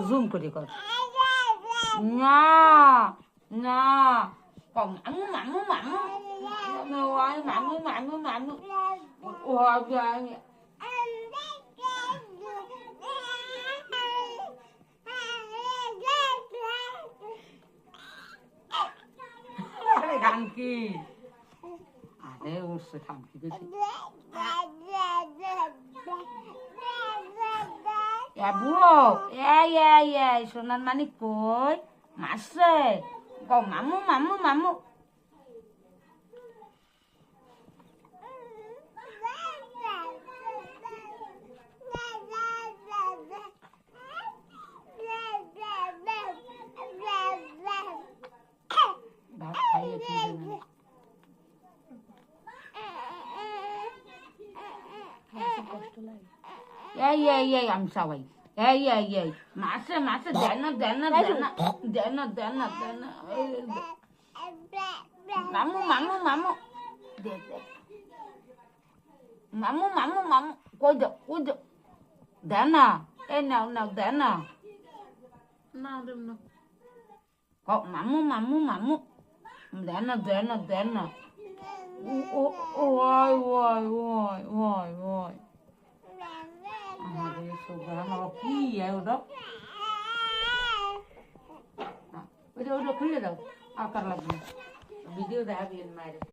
zoom করে কর না না মামু মামু মামু মামু মামু মামু ও গান কি আরে উঠছে থাম কি দেখি বুড়ো এই সোনার মানিক কই মাসে কও মামু মামু মামু ভাত খাইয়ে এই আমি সবাই এই মাসে মাসে দেন না দেন না দেন না দেন না দেন না দেন না মামু মামু মামু দে দে মামু মামু মামু কই দে দেন না এই নাও নাও দেন না না দেন না কও মামু মামু মামু দেন না দেন না দেন না ওই ওই ওই ওই ওই আমাদের সোগানো কি ওটা ওটা খুলে দাও আকার লাগবে ভিডিও দেখাবি মায়ের